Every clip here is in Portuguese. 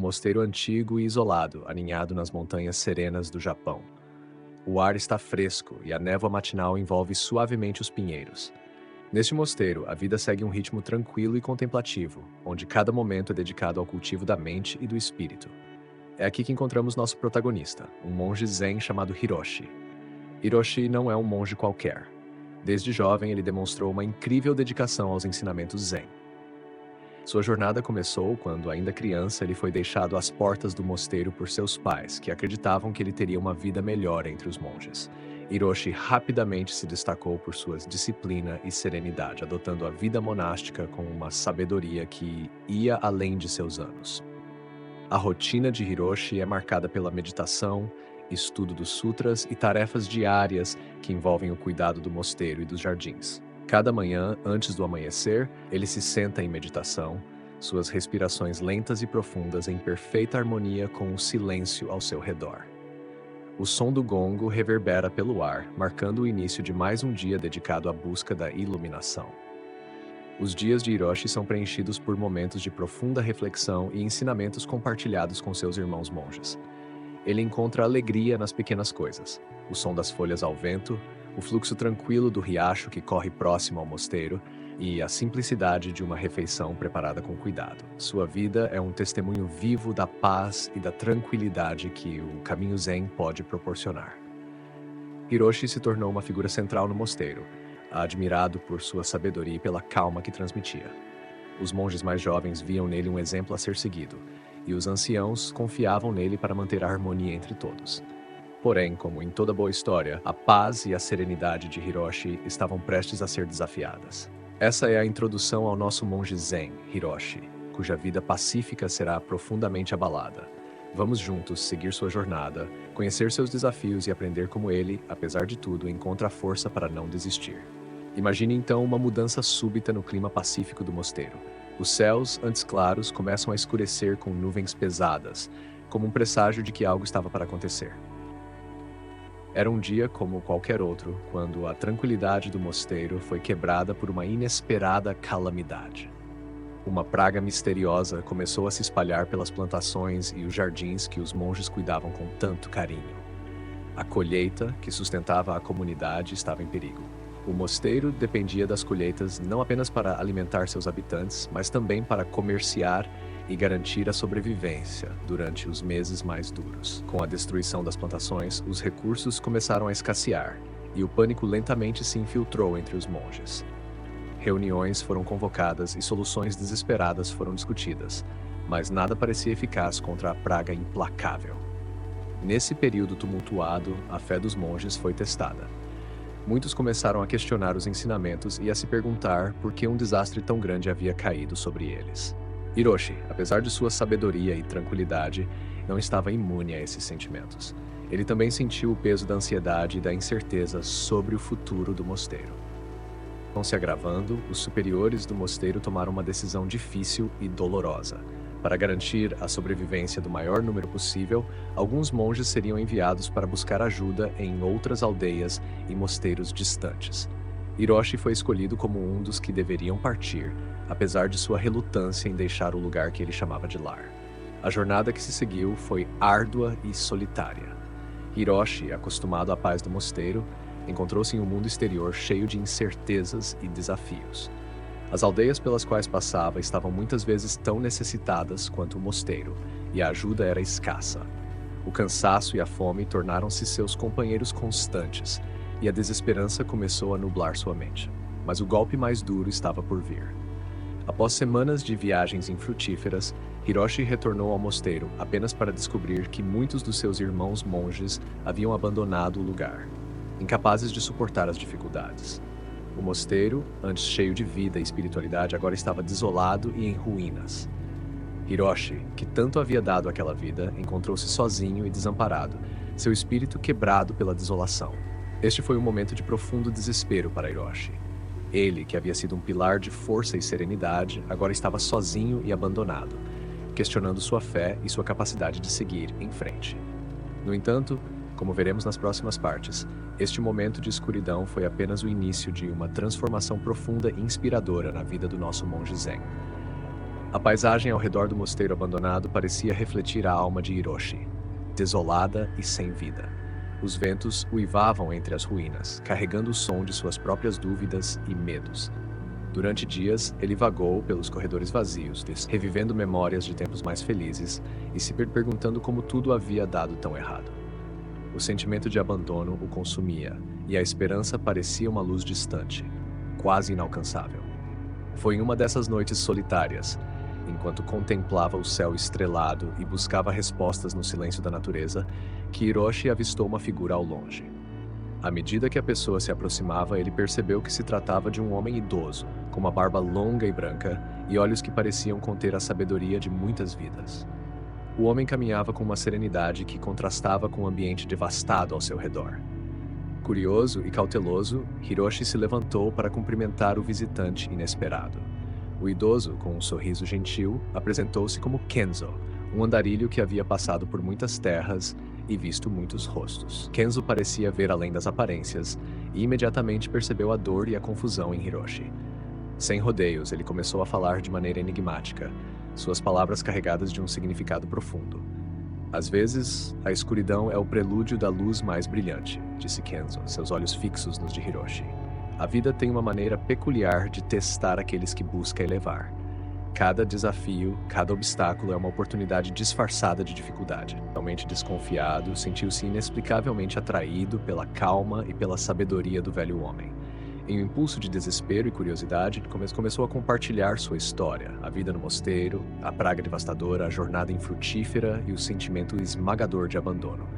mosteiro antigo e isolado, aninhado nas montanhas serenas do Japão. O ar está fresco e a névoa matinal envolve suavemente os pinheiros. Neste mosteiro, a vida segue um ritmo tranquilo e contemplativo, onde cada momento é dedicado ao cultivo da mente e do espírito. É aqui que encontramos nosso protagonista, um monge zen chamado Hiroshi. Hiroshi não é um monge qualquer. Desde jovem, ele demonstrou uma incrível dedicação aos ensinamentos zen. Sua jornada começou quando, ainda criança, ele foi deixado às portas do mosteiro por seus pais, que acreditavam que ele teria uma vida melhor entre os monges. Hiroshi rapidamente se destacou por sua disciplina e serenidade, adotando a vida monástica com uma sabedoria que ia além de seus anos. A rotina de Hiroshi é marcada pela meditação, estudo dos sutras e tarefas diárias que envolvem o cuidado do mosteiro e dos jardins. Cada manhã, antes do amanhecer, ele se senta em meditação, suas respirações lentas e profundas em perfeita harmonia com o silêncio ao seu redor. O som do gongo reverbera pelo ar, marcando o início de mais um dia dedicado à busca da iluminação. Os dias de Hiroshi são preenchidos por momentos de profunda reflexão e ensinamentos compartilhados com seus irmãos monges. Ele encontra alegria nas pequenas coisas: o som das folhas ao vento, o fluxo tranquilo do riacho que corre próximo ao mosteiro e a simplicidade de uma refeição preparada com cuidado. Sua vida é um testemunho vivo da paz e da tranquilidade que o caminho Zen pode proporcionar. Hiroshi se tornou uma figura central no mosteiro, admirado por sua sabedoria e pela calma que transmitia. Os monges mais jovens viam nele um exemplo a ser seguido, e os anciãos confiavam nele para manter a harmonia entre todos. Porém, como em toda boa história, a paz e a serenidade de Hiroshi estavam prestes a ser desafiadas. Essa é a introdução ao nosso monge Zen, Hiroshi, cuja vida pacífica será profundamente abalada. Vamos juntos seguir sua jornada, conhecer seus desafios e aprender como ele, apesar de tudo, encontra a força para não desistir. Imagine então uma mudança súbita no clima pacífico do mosteiro. Os céus, antes claros, começam a escurecer com nuvens pesadas, como um presságio de que algo estava para acontecer. Era um dia como qualquer outro, quando a tranquilidade do mosteiro foi quebrada por uma inesperada calamidade. Uma praga misteriosa começou a se espalhar pelas plantações e os jardins que os monges cuidavam com tanto carinho. A colheita, que sustentava a comunidade, estava em perigo. O mosteiro dependia das colheitas não apenas para alimentar seus habitantes, mas também para comerciar e garantir a sobrevivência durante os meses mais duros. Com a destruição das plantações, os recursos começaram a escassear e o pânico lentamente se infiltrou entre os monges. Reuniões foram convocadas e soluções desesperadas foram discutidas, mas nada parecia eficaz contra a praga implacável. Nesse período tumultuado, a fé dos monges foi testada. Muitos começaram a questionar os ensinamentos e a se perguntar por que um desastre tão grande havia caído sobre eles. Hiroshi, apesar de sua sabedoria e tranquilidade, não estava imune a esses sentimentos. Ele também sentiu o peso da ansiedade e da incerteza sobre o futuro do mosteiro. Com se agravando, os superiores do mosteiro tomaram uma decisão difícil e dolorosa. Para garantir a sobrevivência do maior número possível, alguns monges seriam enviados para buscar ajuda em outras aldeias e mosteiros distantes. Hiroshi foi escolhido como um dos que deveriam partir, apesar de sua relutância em deixar o lugar que ele chamava de lar. A jornada que se seguiu foi árdua e solitária. Hiroshi, acostumado à paz do mosteiro, encontrou-se em um mundo exterior cheio de incertezas e desafios. As aldeias pelas quais passava estavam muitas vezes tão necessitadas quanto o mosteiro, e a ajuda era escassa. O cansaço e a fome tornaram-se seus companheiros constantes, e a desesperança começou a nublar sua mente. Mas o golpe mais duro estava por vir. Após semanas de viagens infrutíferas, Hiroshi retornou ao mosteiro apenas para descobrir que muitos dos seus irmãos monges haviam abandonado o lugar, incapazes de suportar as dificuldades. O mosteiro, antes cheio de vida e espiritualidade, agora estava desolado e em ruínas. Hiroshi, que tanto havia dado àquela vida, encontrou-se sozinho e desamparado, seu espírito quebrado pela desolação. Este foi um momento de profundo desespero para Hiroshi. Ele, que havia sido um pilar de força e serenidade, agora estava sozinho e abandonado, questionando sua fé e sua capacidade de seguir em frente. No entanto, como veremos nas próximas partes, este momento de escuridão foi apenas o início de uma transformação profunda e inspiradora na vida do nosso monge Zen. A paisagem ao redor do mosteiro abandonado parecia refletir a alma de Hiroshi, desolada e sem vida. Os ventos uivavam entre as ruínas, carregando o som de suas próprias dúvidas e medos. Durante dias, ele vagou pelos corredores vazios, revivendo memórias de tempos mais felizes e se perguntando como tudo havia dado tão errado. O sentimento de abandono o consumia, e a esperança parecia uma luz distante, quase inalcançável. Foi em uma dessas noites solitárias, enquanto contemplava o céu estrelado e buscava respostas no silêncio da natureza, que Hiroshi avistou uma figura ao longe. À medida que a pessoa se aproximava, ele percebeu que se tratava de um homem idoso, com uma barba longa e branca e olhos que pareciam conter a sabedoria de muitas vidas. O homem caminhava com uma serenidade que contrastava com o ambiente devastado ao seu redor. Curioso e cauteloso, Hiroshi se levantou para cumprimentar o visitante inesperado. O idoso, com um sorriso gentil, apresentou-se como Kenzo, um andarilho que havia passado por muitas terras e visto muitos rostos. Kenzo parecia ver além das aparências e imediatamente percebeu a dor e a confusão em Hiroshi. Sem rodeios, ele começou a falar de maneira enigmática, suas palavras carregadas de um significado profundo. Às vezes, a escuridão é o prelúdio da luz mais brilhante, disse Kenzo, seus olhos fixos nos de Hiroshi. A vida tem uma maneira peculiar de testar aqueles que busca elevar. Cada desafio, cada obstáculo é uma oportunidade disfarçada de dificuldade. Realmente desconfiado, sentiu-se inexplicavelmente atraído pela calma e pela sabedoria do velho homem. Em um impulso de desespero e curiosidade, começou a compartilhar sua história, a vida no mosteiro, a praga devastadora, a jornada infrutífera e o sentimento esmagador de abandono.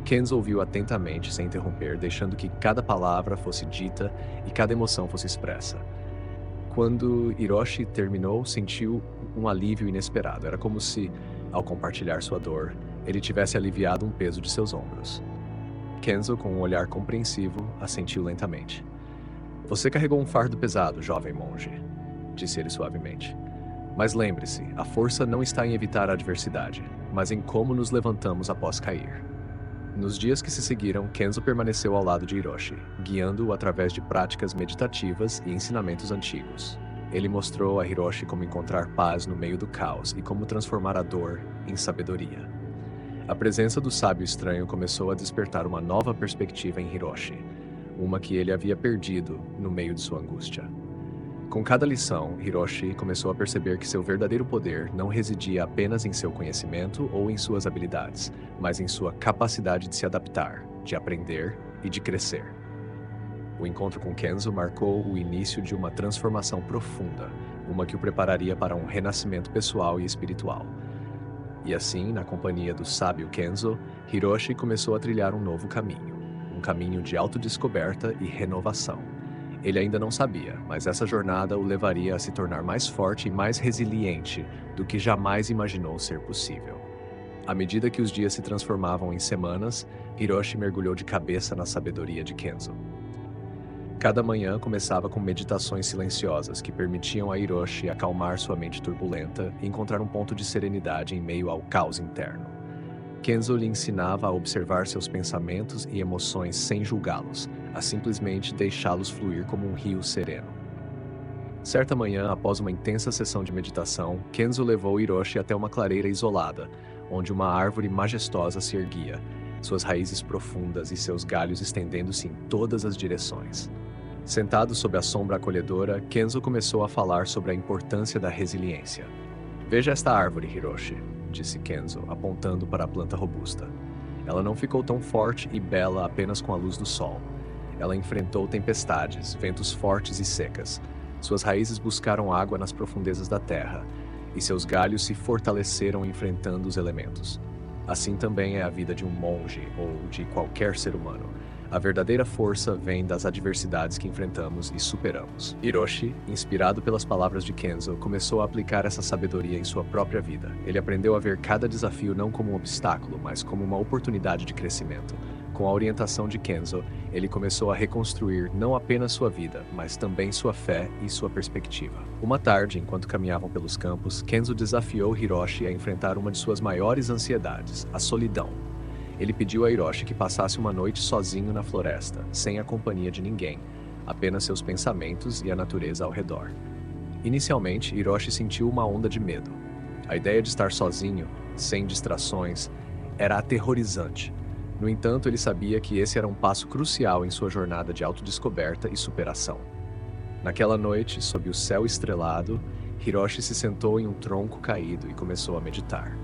Kenzo ouviu atentamente, sem interromper, deixando que cada palavra fosse dita e cada emoção fosse expressa. Quando Hiroshi terminou, sentiu um alívio inesperado. Era como se, ao compartilhar sua dor, ele tivesse aliviado um peso de seus ombros. Kenzo, com um olhar compreensivo, assentiu lentamente. Você carregou um fardo pesado, jovem monge, disse ele suavemente. Mas lembre-se, a força não está em evitar a adversidade, mas em como nos levantamos após cair. Nos dias que se seguiram, Kenzo permaneceu ao lado de Hiroshi, guiando-o através de práticas meditativas e ensinamentos antigos. Ele mostrou a Hiroshi como encontrar paz no meio do caos e como transformar a dor em sabedoria. A presença do sábio estranho começou a despertar uma nova perspectiva em Hiroshi, uma que ele havia perdido no meio de sua angústia. Com cada lição, Hiroshi começou a perceber que seu verdadeiro poder não residia apenas em seu conhecimento ou em suas habilidades, mas em sua capacidade de se adaptar, de aprender e de crescer. O encontro com Kenzo marcou o início de uma transformação profunda, uma que o prepararia para um renascimento pessoal e espiritual. E assim, na companhia do sábio Kenzo, Hiroshi começou a trilhar um novo caminho. Um caminho de autodescoberta e renovação. Ele ainda não sabia, mas essa jornada o levaria a se tornar mais forte e mais resiliente do que jamais imaginou ser possível. À medida que os dias se transformavam em semanas, Hiroshi mergulhou de cabeça na sabedoria de Kenzo. Cada manhã começava com meditações silenciosas que permitiam a Hiroshi acalmar sua mente turbulenta e encontrar um ponto de serenidade em meio ao caos interno. Kenzo lhe ensinava a observar seus pensamentos e emoções sem julgá-los, a simplesmente deixá-los fluir como um rio sereno. Certa manhã, após uma intensa sessão de meditação, Kenzo levou Hiroshi até uma clareira isolada, onde uma árvore majestosa se erguia, suas raízes profundas e seus galhos estendendo-se em todas as direções. Sentado sob a sombra acolhedora, Kenzo começou a falar sobre a importância da resiliência. Veja esta árvore, Hiroshi, disse Kenzo, apontando para a planta robusta. Ela não ficou tão forte e bela apenas com a luz do sol. Ela enfrentou tempestades, ventos fortes e secas. Suas raízes buscaram água nas profundezas da terra, e seus galhos se fortaleceram enfrentando os elementos. Assim também é a vida de um monge ou de qualquer ser humano. A verdadeira força vem das adversidades que enfrentamos e superamos. Hiroshi, inspirado pelas palavras de Kenzo, começou a aplicar essa sabedoria em sua própria vida. Ele aprendeu a ver cada desafio não como um obstáculo, mas como uma oportunidade de crescimento. Com a orientação de Kenzo, ele começou a reconstruir não apenas sua vida, mas também sua fé e sua perspectiva. Uma tarde, enquanto caminhavam pelos campos, Kenzo desafiou Hiroshi a enfrentar uma de suas maiores ansiedades, a solidão. Ele pediu a Hiroshi que passasse uma noite sozinho na floresta, sem a companhia de ninguém, apenas seus pensamentos e a natureza ao redor. Inicialmente, Hiroshi sentiu uma onda de medo. A ideia de estar sozinho, sem distrações, era aterrorizante. No entanto, ele sabia que esse era um passo crucial em sua jornada de autodescoberta e superação. Naquela noite, sob o céu estrelado, Hiroshi se sentou em um tronco caído e começou a meditar.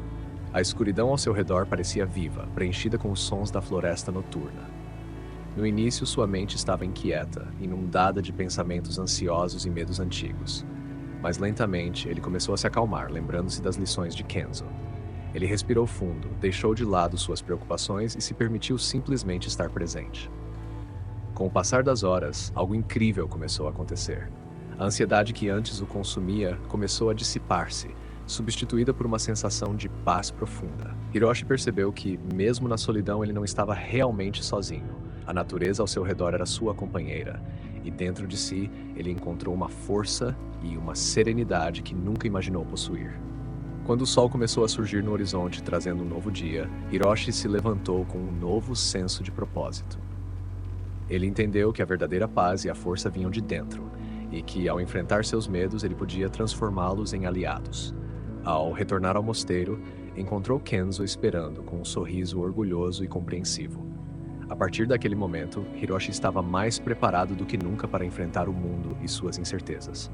A escuridão ao seu redor parecia viva, preenchida com os sons da floresta noturna. No início, sua mente estava inquieta, inundada de pensamentos ansiosos e medos antigos. Mas lentamente, ele começou a se acalmar, lembrando-se das lições de Kenzo. Ele respirou fundo, deixou de lado suas preocupações e se permitiu simplesmente estar presente. Com o passar das horas, algo incrível começou a acontecer. A ansiedade que antes o consumia começou a dissipar-se, substituída por uma sensação de paz profunda. Hiroshi percebeu que, mesmo na solidão, ele não estava realmente sozinho. A natureza ao seu redor era sua companheira, e dentro de si, ele encontrou uma força e uma serenidade que nunca imaginou possuir. Quando o sol começou a surgir no horizonte, trazendo um novo dia, Hiroshi se levantou com um novo senso de propósito. Ele entendeu que a verdadeira paz e a força vinham de dentro, e que, ao enfrentar seus medos, ele podia transformá-los em aliados. Ao retornar ao mosteiro, encontrou Kenzo esperando, com um sorriso orgulhoso e compreensivo. A partir daquele momento, Hiroshi estava mais preparado do que nunca para enfrentar o mundo e suas incertezas.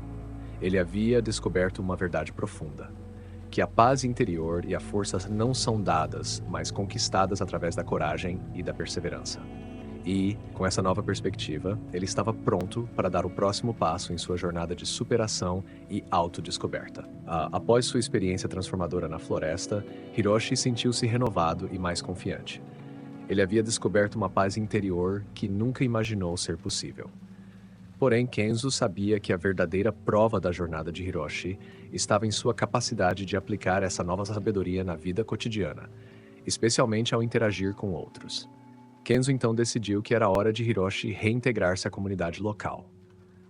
Ele havia descoberto uma verdade profunda: que a paz interior e a força não são dadas, mas conquistadas através da coragem e da perseverança. E, com essa nova perspectiva, ele estava pronto para dar o próximo passo em sua jornada de superação e autodescoberta. Após sua experiência transformadora na floresta, Hiroshi sentiu-se renovado e mais confiante. Ele havia descoberto uma paz interior que nunca imaginou ser possível. Porém, Kenzo sabia que a verdadeira prova da jornada de Hiroshi estava em sua capacidade de aplicar essa nova sabedoria na vida cotidiana, especialmente ao interagir com outros. Kenzo então decidiu que era hora de Hiroshi reintegrar-se à comunidade local.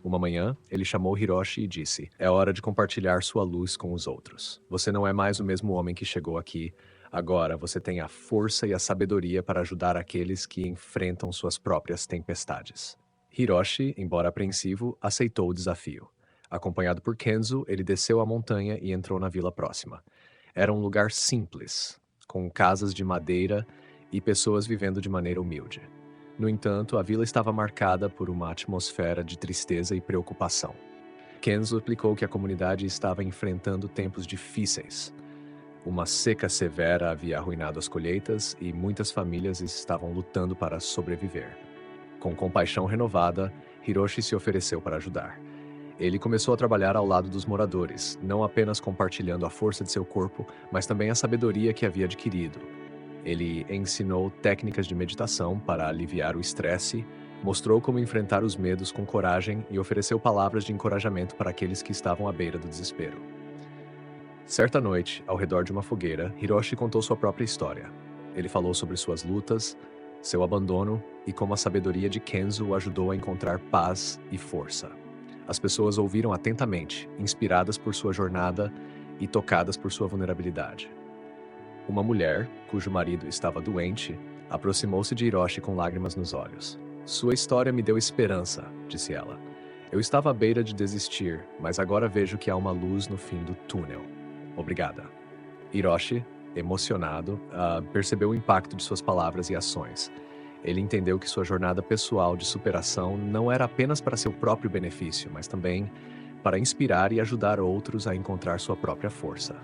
Uma manhã, ele chamou Hiroshi e disse: "É hora de compartilhar sua luz com os outros. Você não é mais o mesmo homem que chegou aqui. Agora você tem a força e a sabedoria para ajudar aqueles que enfrentam suas próprias tempestades." Hiroshi, embora apreensivo, aceitou o desafio. Acompanhado por Kenzo, ele desceu a montanha e entrou na vila próxima. Era um lugar simples, com casas de madeira e pessoas vivendo de maneira humilde. No entanto, a vila estava marcada por uma atmosfera de tristeza e preocupação. Kenzo explicou que a comunidade estava enfrentando tempos difíceis. Uma seca severa havia arruinado as colheitas e muitas famílias estavam lutando para sobreviver. Com compaixão renovada, Hiroshi se ofereceu para ajudar. Ele começou a trabalhar ao lado dos moradores, não apenas compartilhando a força de seu corpo, mas também a sabedoria que havia adquirido. Ele ensinou técnicas de meditação para aliviar o estresse, mostrou como enfrentar os medos com coragem e ofereceu palavras de encorajamento para aqueles que estavam à beira do desespero. Certa noite, ao redor de uma fogueira, Hiroshi contou sua própria história. Ele falou sobre suas lutas, seu abandono e como a sabedoria de Kenzo o ajudou a encontrar paz e força. As pessoas ouviram atentamente, inspiradas por sua jornada e tocadas por sua vulnerabilidade. Uma mulher, cujo marido estava doente, aproximou-se de Hiroshi com lágrimas nos olhos. "Sua história me deu esperança", disse ela. "Eu estava à beira de desistir, mas agora vejo que há uma luz no fim do túnel. Obrigada." Hiroshi, emocionado, percebeu o impacto de suas palavras e ações. Ele entendeu que sua jornada pessoal de superação não era apenas para seu próprio benefício, mas também para inspirar e ajudar outros a encontrar sua própria força.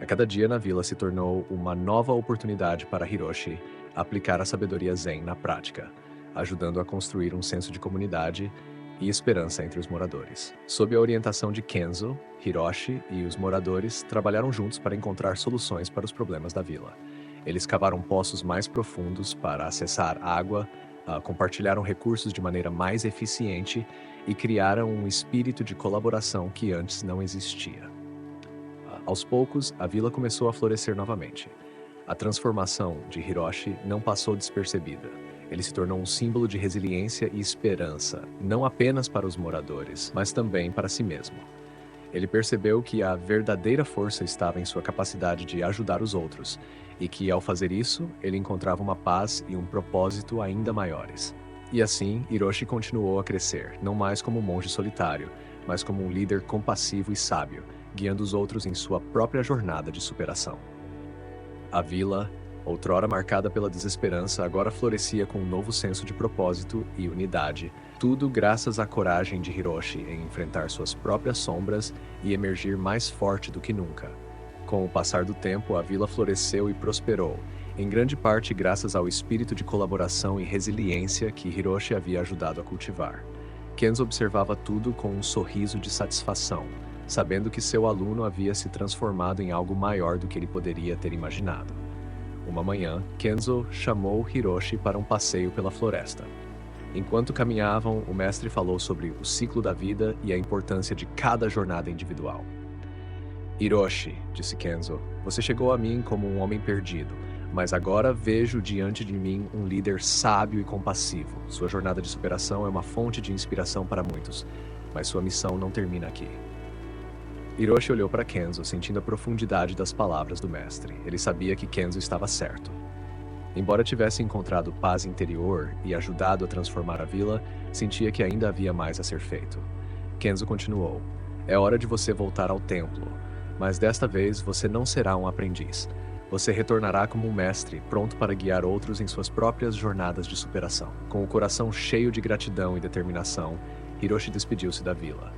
A cada dia na vila se tornou uma nova oportunidade para Hiroshi aplicar a sabedoria Zen na prática, ajudando a construir um senso de comunidade e esperança entre os moradores. Sob a orientação de Kenzo, Hiroshi e os moradores trabalharam juntos para encontrar soluções para os problemas da vila. Eles cavaram poços mais profundos para acessar água, compartilharam recursos de maneira mais eficiente e criaram um espírito de colaboração que antes não existia. Aos poucos, a vila começou a florescer novamente. A transformação de Hiroshi não passou despercebida. Ele se tornou um símbolo de resiliência e esperança, não apenas para os moradores, mas também para si mesmo. Ele percebeu que a verdadeira força estava em sua capacidade de ajudar os outros, e que, ao fazer isso, ele encontrava uma paz e um propósito ainda maiores. E assim, Hiroshi continuou a crescer, não mais como um monge solitário, mas como um líder compassivo e sábio, guiando os outros em sua própria jornada de superação. A vila, outrora marcada pela desesperança, agora florescia com um novo senso de propósito e unidade, tudo graças à coragem de Hiroshi em enfrentar suas próprias sombras e emergir mais forte do que nunca. Com o passar do tempo, a vila floresceu e prosperou, em grande parte graças ao espírito de colaboração e resiliência que Hiroshi havia ajudado a cultivar. Kenzo observava tudo com um sorriso de satisfação, sabendo que seu aluno havia se transformado em algo maior do que ele poderia ter imaginado. Uma manhã, Kenzo chamou Hiroshi para um passeio pela floresta. Enquanto caminhavam, o mestre falou sobre o ciclo da vida e a importância de cada jornada individual. Hiroshi, disse Kenzo, você chegou a mim como um homem perdido, mas agora vejo diante de mim um líder sábio e compassivo. Sua jornada de superação é uma fonte de inspiração para muitos, mas sua missão não termina aqui. Hiroshi olhou para Kenzo, sentindo a profundidade das palavras do mestre. Ele sabia que Kenzo estava certo. Embora tivesse encontrado paz interior e ajudado a transformar a vila, sentia que ainda havia mais a ser feito. Kenzo continuou: é hora de você voltar ao templo, mas desta vez você não será um aprendiz. Você retornará como um mestre, pronto para guiar outros em suas próprias jornadas de superação. Com o coração cheio de gratidão e determinação, Hiroshi despediu-se da vila.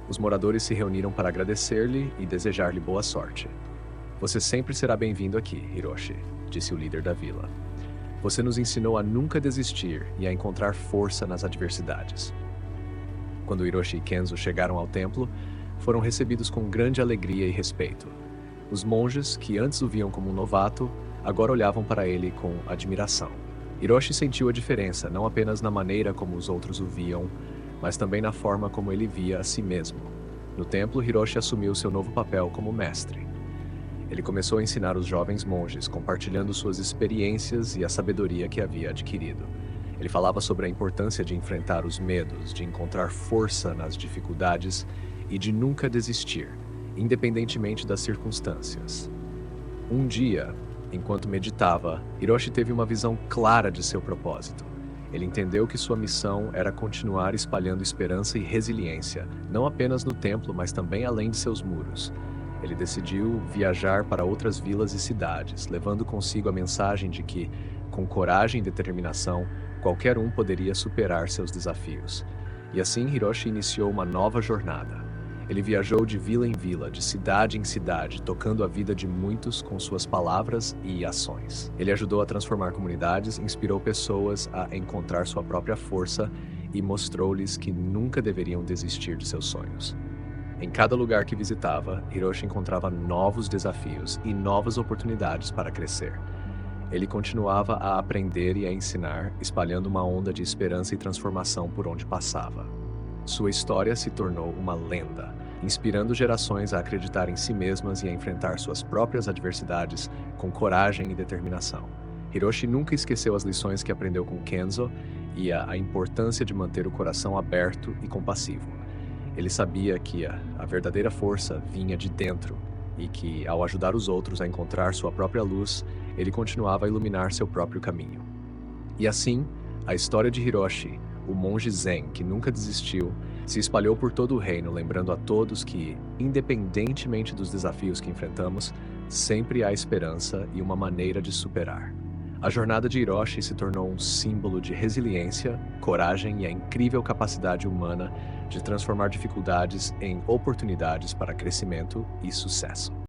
Os moradores se reuniram para agradecer-lhe e desejar-lhe boa sorte. Você sempre será bem-vindo aqui, Hiroshi, disse o líder da vila. Você nos ensinou a nunca desistir e a encontrar força nas adversidades. Quando Hiroshi e Kenzo chegaram ao templo, foram recebidos com grande alegria e respeito. Os monges, que antes o viam como um novato, agora olhavam para ele com admiração. Hiroshi sentiu a diferença, não apenas na maneira como os outros o viam, mas também na forma como ele via a si mesmo. No templo, Hiroshi assumiu seu novo papel como mestre. Ele começou a ensinar os jovens monges, compartilhando suas experiências e a sabedoria que havia adquirido. Ele falava sobre a importância de enfrentar os medos, de encontrar força nas dificuldades e de nunca desistir, independentemente das circunstâncias. Um dia, enquanto meditava, Hiroshi teve uma visão clara de seu propósito. Ele entendeu que sua missão era continuar espalhando esperança e resiliência, não apenas no templo, mas também além de seus muros. Ele decidiu viajar para outras vilas e cidades, levando consigo a mensagem de que, com coragem e determinação, qualquer um poderia superar seus desafios. E assim Hiroshi iniciou uma nova jornada. Ele viajou de vila em vila, de cidade em cidade, tocando a vida de muitos com suas palavras e ações. Ele ajudou a transformar comunidades, inspirou pessoas a encontrar sua própria força e mostrou-lhes que nunca deveriam desistir de seus sonhos. Em cada lugar que visitava, Hiroshi encontrava novos desafios e novas oportunidades para crescer. Ele continuava a aprender e a ensinar, espalhando uma onda de esperança e transformação por onde passava. Sua história se tornou uma lenda, inspirando gerações a acreditar em si mesmas e a enfrentar suas próprias adversidades com coragem e determinação. Hiroshi nunca esqueceu as lições que aprendeu com Kenzo e a importância de manter o coração aberto e compassivo. Ele sabia que a verdadeira força vinha de dentro e que, ao ajudar os outros a encontrar sua própria luz, ele continuava a iluminar seu próprio caminho. E assim, a história de Hiroshi, o monge Zen que nunca desistiu, se espalhou por todo o reino, lembrando a todos que, independentemente dos desafios que enfrentamos, sempre há esperança e uma maneira de superar. A jornada de Hiroshi se tornou um símbolo de resiliência, coragem e a incrível capacidade humana de transformar dificuldades em oportunidades para crescimento e sucesso.